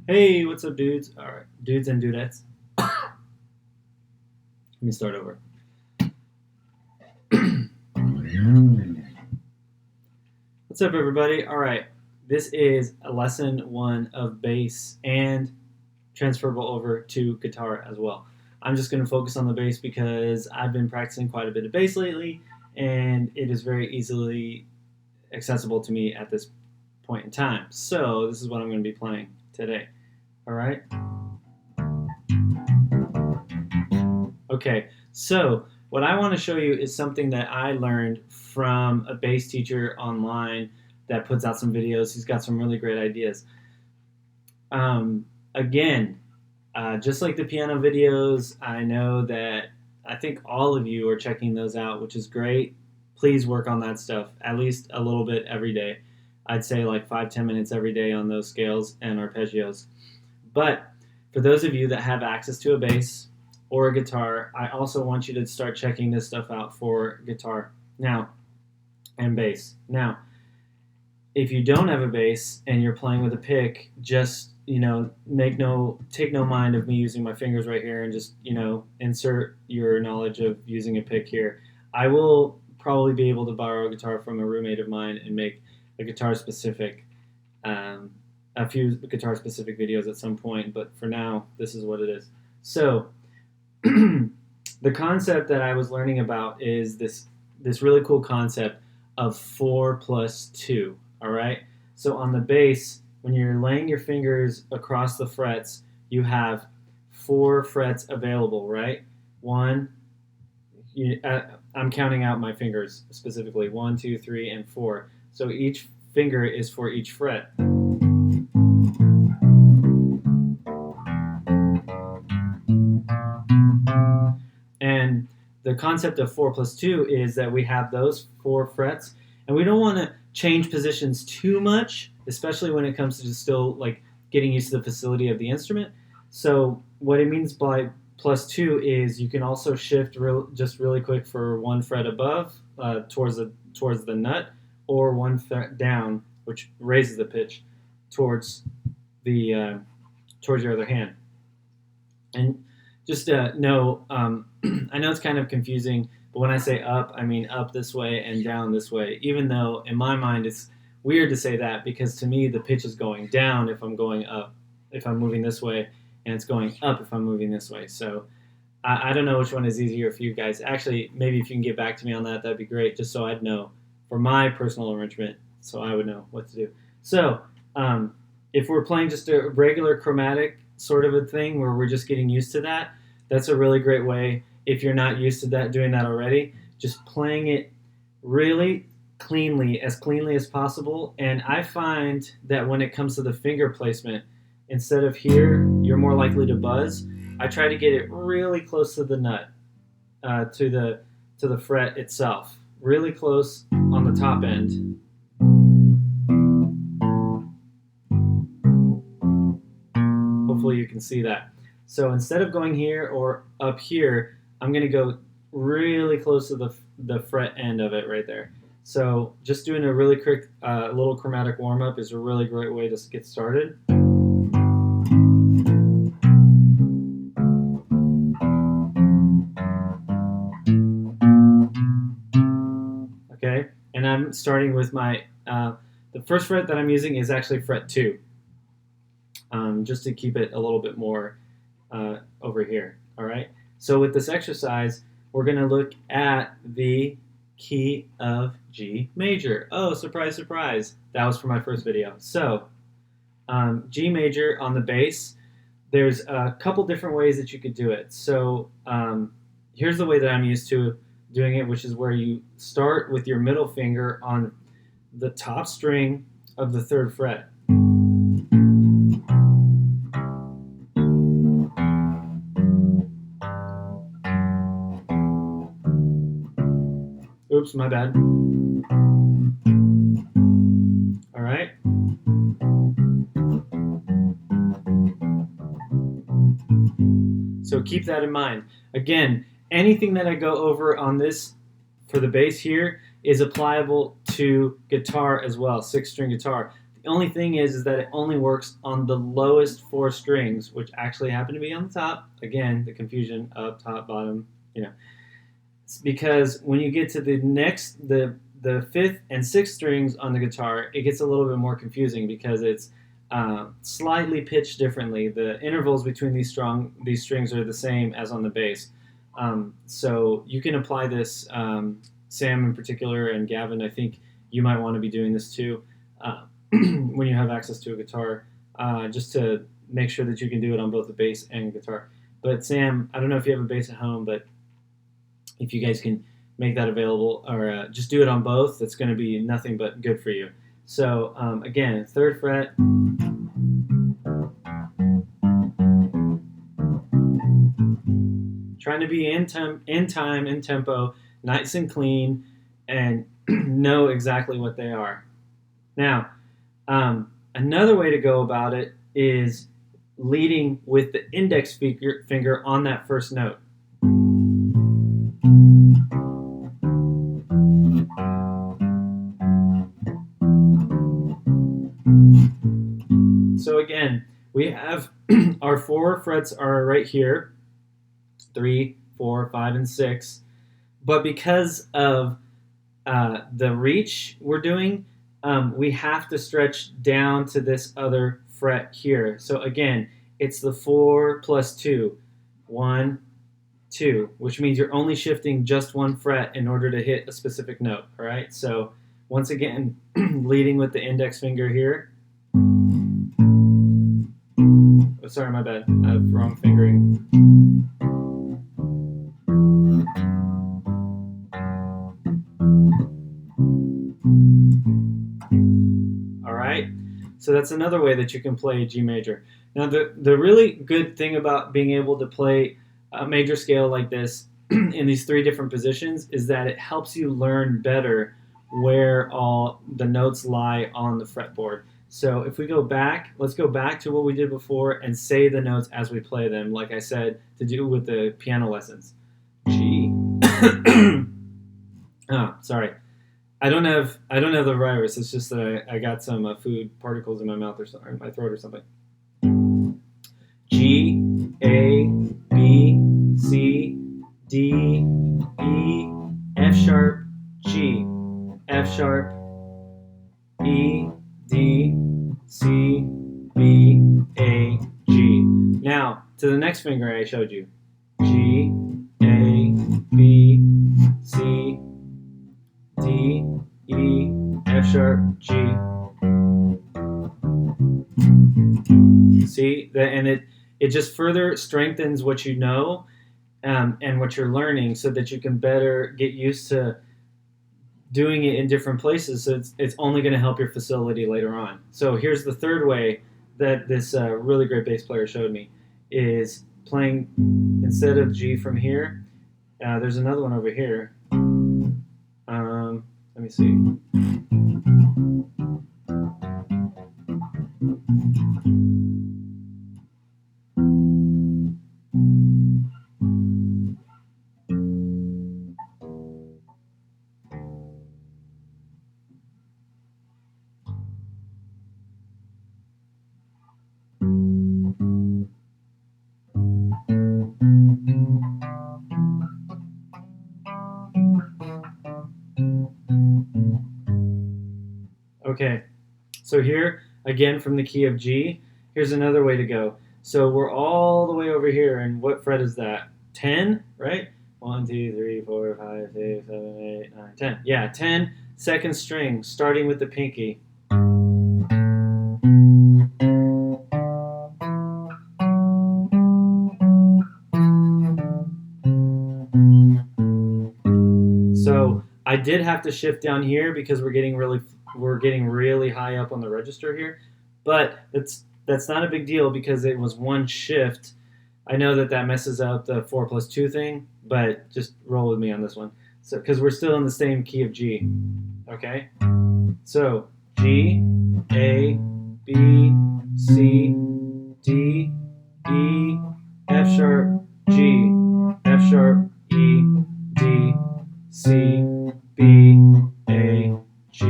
Hey, what's up, dudes? All right, dudes and dudettes. Let me start over. What's up, everybody? All right, this is lesson one of bass and transferable over to guitar as well. I'm just going to focus on the bass because I've been practicing quite a bit of bass lately, and it is very easily accessible to me at this point in time. So, this is what I'm going to be playing today. All right? Okay, so what I want to show you is something that I learned from a bass teacher online that puts out some videos. He's got some really great ideas. Again, just like the piano videos, I know that I think all of you are checking those out, which is great. Please work on that stuff at least a little bit every day. I'd say like 5-10 minutes every day on those scales and arpeggios. But for those of you that have access to a bass or a guitar, I also want you to start checking this stuff out for guitar now and bass. Now, if you don't have a bass and you're playing with a pick, just take no mind of me using my fingers right here and just insert your knowledge of using a pick here. I will probably be able to borrow a guitar from a roommate of mine and make a guitar specific a few guitar specific videos at some point, but for now this is what it is. So the concept that I was learning about is this really cool concept of 4+2. All right, so on the bass, when you're laying your fingers across the frets, you have 4 frets available, right? I'm counting out my fingers specifically, 1, 2, 3, and 4. So each finger is for each fret. And the concept of 4+2 is that we have those 4 frets, and we don't want to change positions too much, especially when it comes to still like getting used to the facility of the instrument. So what it means by +2 is you can also shift just really quick for 1 fret above towards the nut, or 1 fret down, which raises the pitch towards your other hand. And just know, I know it's kind of confusing, but when I say up, I mean up this way and down this way, even though in my mind it's weird to say that, because to me the pitch is going down if I'm going up, if I'm moving this way, and it's going up if I'm moving this way. So I don't know which one is easier for you guys. Actually, maybe if you can get back to me on that, that'd be great, just so I'd know for my personal arrangement, so I would know what to do. So if we're playing just a regular chromatic sort of a thing where we're just getting used to that, that's a really great way. If you're not used to doing that already, just playing it really cleanly as possible. And I find that when it comes to the finger placement, instead of here, you're more likely to buzz. I try to get it really close to the nut, to the fret itself, really close on the top end. Hopefully you can see that. So instead of going here or up here, I'm going to go really close to the fret end of it right there. So just doing a really quick little chromatic warm-up is a really great way to get started. Okay, and I'm starting with my, the first fret that I'm using is actually fret 2, just to keep it a little bit more over here, all right? So with this exercise, we're going to look at the key of G major. Oh, surprise, surprise. That was for my first video. So G major on the bass, there's a couple different ways that you could do it. So here's the way that I'm used to doing it, which is where you start with your middle finger on the top string of the 3rd fret. Oops, my bad. All right. So keep that in mind. Again, anything that I go over on this for the bass here is applicable to guitar as well, 6-string guitar. The only thing is that it only works on the lowest 4 strings, which actually happen to be on the top. Again, the confusion, up, top, bottom, you know. It's because when you get to the fifth and sixth strings on the guitar, it gets a little bit more confusing because it's slightly pitched differently. The intervals between these strings are the same as on the bass. So you can apply this, Sam in particular, and Gavin, I think you might want to be doing this too when you have access to a guitar, just to make sure that you can do it on both the bass and guitar. But Sam, I don't know if you have a bass at home, but if you guys can make that available, or just do it on both, it's going to be nothing but good for you. So again, 3rd fret, trying to be in time, in tempo, nice and clean, and know exactly what they are. Now, another way to go about it is leading with the index finger on that first note. So again, we have our 4 frets are right here, 3, 4, 5, and 6. But because of the reach we're doing, we have to stretch down to this other fret here. So again, it's the 4 plus 2. 1, 2, which means you're only shifting just 1 fret in order to hit a specific note. All right. So once again, leading with the index finger here. Oh, sorry, my bad. I have wrong fingering. All right. So that's another way that you can play G major. Now, the really good thing about being able to play a major scale like this in these 3 different positions is that it helps you learn better where all the notes lie on the fretboard. So if we go back, let's go back to what we did before and say the notes as we play them, like I said, to do with the piano lessons. G. Oh, sorry. I don't have the virus. It's just that I got some food particles in my mouth or something, in my throat or something. G, A, B, C, D, E, F sharp, G, F sharp, E, D, C, B, A, G. Now, to the next finger I showed you. G, A, B, C, D, E, F sharp, G. See, and it just further strengthens what you know and what you're learning so that you can better get used to doing it in different places, so it's only going to help your facility later on. So here's the 3rd way that this really great bass player showed me, is playing, instead of G from here, there's another one over here. Let me see. Okay, so here, again from the key of G, here's another way to go. So we're all the way over here, and what fret is that? 10, right? 1, 2, 3, 4, 5, 6, 7, 8, 9, 10. Yeah, 10, 2nd string, starting with the pinky. So I did have to shift down here because we're getting really high up on the register here, but that's not a big deal because it was 1 shift. I know that messes up the 4 plus 2 thing, but just roll with me on this one. So because we're still in the same key of G, okay? So G, A, B, C, D, E, F sharp, G, F sharp, E, D, C, B, A, G.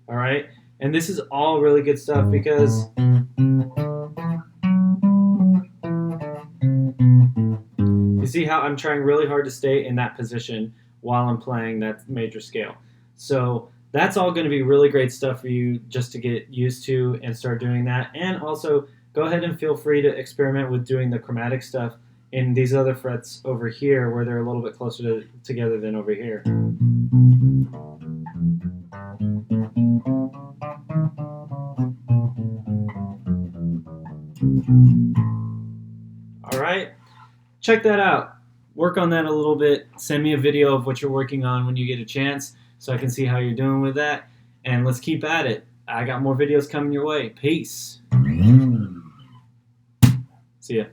All right. And this is all really good stuff because you see how I'm trying really hard to stay in that position while I'm playing that major scale. So that's all going to be really great stuff for you just to get used to and start doing that. And also go ahead and feel free to experiment with doing the chromatic stuff in these other frets over here where they're a little bit closer together than over here. All right, check that out. Work on that a little bit. Send me a video of what you're working on when you get a chance so I can see how you're doing with that. And let's keep at it. I got more videos coming your way. Peace. See ya.